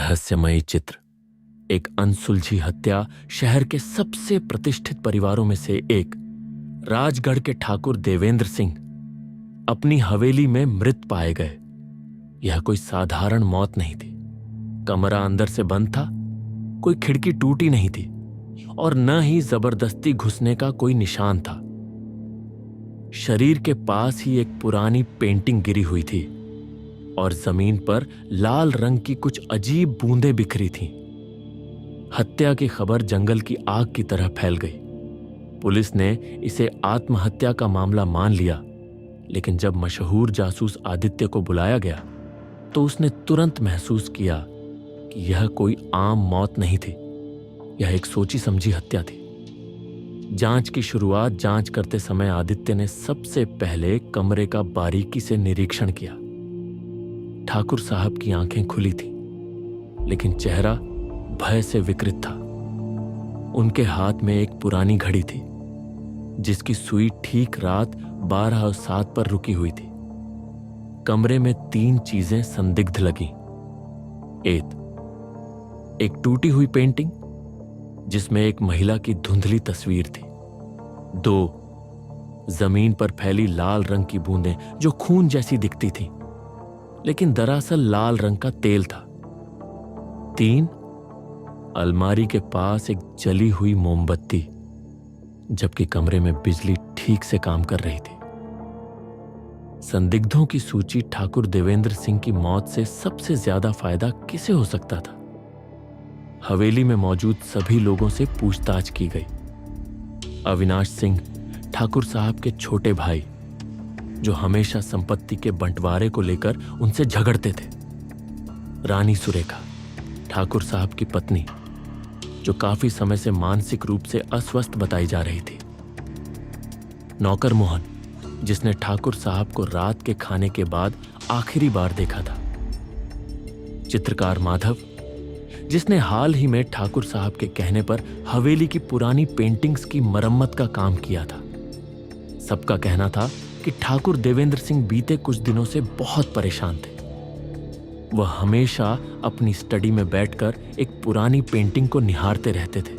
रहस्यमयी चित्र। एक अनसुलझी हत्या शहर के सबसे प्रतिष्ठित परिवारों में से एक राजगढ़ के ठाकुर देवेंद्र सिंह अपनी हवेली में मृत पाए गए। यह कोई साधारण मौत नहीं थी। कमरा अंदर से बंद था, कोई खिड़की टूटी नहीं थी और न ही जबरदस्ती घुसने का कोई निशान था। शरीर के पास ही एक पुरानी पेंटिंग गिरी हुई थी और जमीन पर लाल रंग की कुछ अजीब बूंदें बिखरी थीं। हत्या की खबर जंगल की आग की तरह फैल गई। पुलिस ने इसे आत्महत्या का मामला मान लिया, लेकिन जब मशहूर जासूस आदित्य को बुलाया गया तो उसने तुरंत महसूस किया कि यह कोई आम मौत नहीं थी, यह एक सोची समझी हत्या थी। जांच की शुरुआत जांच करते समय आदित्य ने सबसे पहले कमरे का बारीकी से निरीक्षण किया। ठाकुर साहब की आंखें खुली थीं, लेकिन चेहरा भय से विकृत था। उनके हाथ में एक पुरानी घड़ी थी, जिसकी सुई ठीक रात 12:07 पर रुकी हुई थी। कमरे में 3 चीजें संदिग्ध लगीं। एक टूटी हुई पेंटिंग जिसमें एक महिला की धुंधली तस्वीर थी। 2 जमीन पर फैली लाल रंग की बूंदें जो खून जैसी दिखती थीं, लेकिन दरअसल लाल रंग का तेल था। 3 अलमारी के पास एक जली हुई मोमबत्ती, जबकि कमरे में बिजली ठीक से काम कर रही थी। संदिग्धों की सूची ठाकुर देवेंद्र सिंह की मौत से सबसे ज्यादा फायदा किसे हो सकता था? हवेली में मौजूद सभी लोगों से पूछताछ की गई। अविनाश सिंह ठाकुर साहब के छोटे भाई, जो हमेशा संपत्ति के बंटवारे को लेकर उनसे झगड़ते थे। रानी सुरेखा ठाकुर साहब की पत्नी, जो काफी समय से मानसिक रूप से अस्वस्थ बताई जा रही थी। नौकर मोहन, जिसने ठाकुर साहब को रात के खाने के बाद आखिरी बार देखा था। चित्रकार माधव, जिसने हाल ही में ठाकुर साहब के कहने पर हवेली की पुरानी पेंटिंग्स की मरम्मत का काम किया था। सबका कहना था कि ठाकुर देवेंद्र सिंह बीते कुछ दिनों से बहुत परेशान थे। वह हमेशा अपनी स्टडी में बैठकर एक पुरानी पेंटिंग को निहारते रहते थे,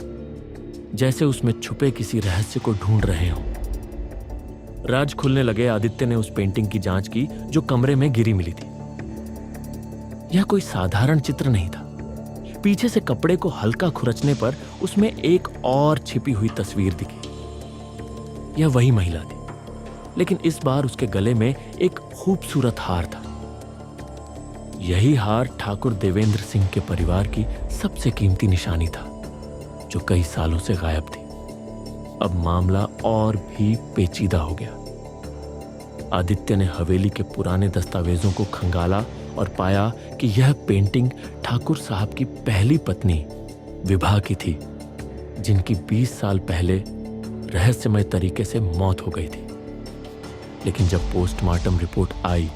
जैसे उसमें छुपे किसी रहस्य को ढूंढ रहे हों। राज खुलने लगे। आदित्य ने उस पेंटिंग की जांच की जो कमरे में गिरी मिली थी। यह कोई साधारण चित्र नहीं था। पीछे से कपड़े को हल्का खुरचने पर उसमें एक और छिपी हुई तस्वीर दिखी। यह वही महिला थी, लेकिन इस बार उसके गले में एक खूबसूरत हार था। यही हार ठाकुर देवेंद्र सिंह के परिवार की सबसे कीमती निशानी था, जो कई सालों से गायब थी। अब मामला और भी पेचीदा हो गया। आदित्य ने हवेली के पुराने दस्तावेजों को खंगाला और पाया कि यह पेंटिंग ठाकुर साहब की पहली पत्नी विभा की थी, जिनकी 20 साल पहले रहस्यमय तरीके से मौत हो गई थी। लेकिन जब पोस्टमार्टम रिपोर्ट आई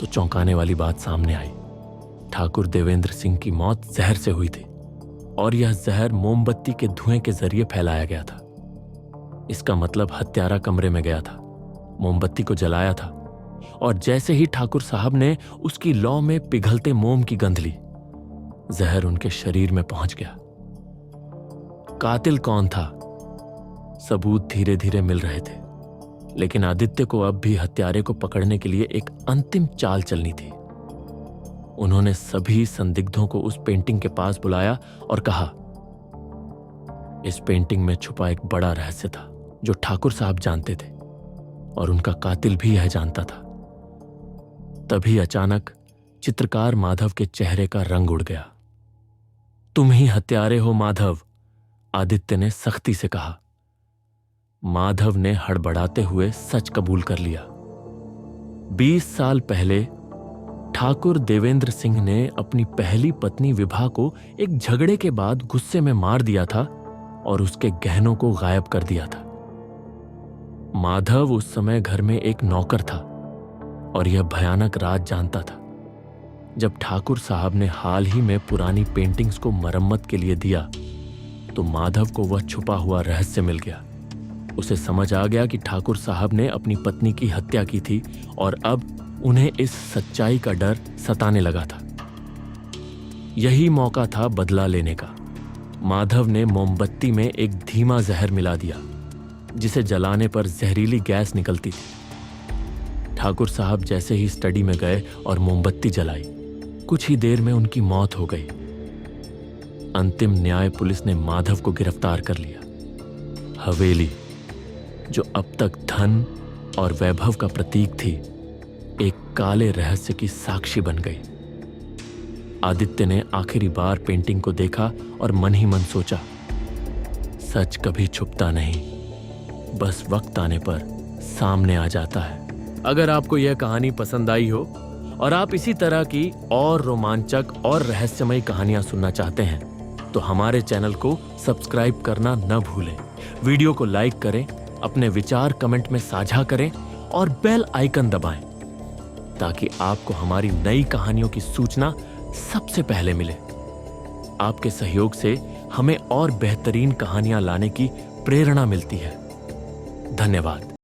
तो चौंकाने वाली बात सामने आई। ठाकुर देवेंद्र सिंह की मौत जहर से हुई थी और यह जहर मोमबत्ती के धुएं के जरिए फैलाया गया था। इसका मतलब हत्यारा कमरे में गया था, मोमबत्ती को जलाया था और जैसे ही ठाकुर साहब ने उसकी लौ में पिघलते मोम की गंध ली, जहर उनके शरीर में पहुंच गया। कातिल कौन था? सबूत धीरे धीरे मिल रहे थे, लेकिन आदित्य को अब भी हत्यारे को पकड़ने के लिए एक अंतिम चाल चलनी थी। उन्होंने सभी संदिग्धों को उस पेंटिंग के पास बुलाया और कहा, इस पेंटिंग में छुपा एक बड़ा रहस्य था जो ठाकुर साहब जानते थे और उनका कातिल भी यह जानता था। तभी अचानक चित्रकार माधव के चेहरे का रंग उड़ गया। तुम ही हत्यारे हो माधव, आदित्य ने सख्ती से कहा। माधव ने हड़बड़ाते हुए सच कबूल कर लिया। 20 साल पहले ठाकुर देवेंद्र सिंह ने अपनी पहली पत्नी विभा को एक झगड़े के बाद गुस्से में मार दिया था और उसके गहनों को गायब कर दिया था। माधव उस समय घर में एक नौकर था और यह भयानक राज जानता था। जब ठाकुर साहब ने हाल ही में पुरानी पेंटिंग्स को मरम्मत के लिए दिया तो माधव को वह छुपा हुआ रहस्य मिल गया। उसे समझ आ गया कि ठाकुर साहब ने अपनी पत्नी की हत्या की थी और अब उन्हें इस सच्चाई का डर सताने लगा था। यही मौका था बदला लेने का। माधव ने मोमबत्ती में एक धीमा जहर मिला दिया, जिसे जलाने पर जहरीली गैस निकलती थी। ठाकुर साहब जैसे ही स्टडी में गए और मोमबत्ती जलाई, कुछ ही देर में उनकी मौत हो गई। अंतिम न्याय पुलिस ने माधव को गिरफ्तार कर लिया। हवेली, जो अब तक धन और वैभव का प्रतीक थी, एक काले रहस्य की साक्षी बन गई। आदित्य ने आखिरी बार पेंटिंग को देखा और मन ही मन सोचा, सच कभी छुपता नहीं, बस वक्त आने पर सामने आ जाता है। अगर आपको यह कहानी पसंद आई हो और आप इसी तरह की और रोमांचक और रहस्यमयी कहानियां सुनना चाहते हैं, तो हमारे चैनल को सब्सक्राइब करना न भूलें। वीडियो को लाइक करें, अपने विचार कमेंट में साझा करें और बेल आइकन दबाएं, ताकि आपको हमारी नई कहानियों की सूचना सबसे पहले मिले। आपके सहयोग से हमें और बेहतरीन कहानियां लाने की प्रेरणा मिलती है। धन्यवाद।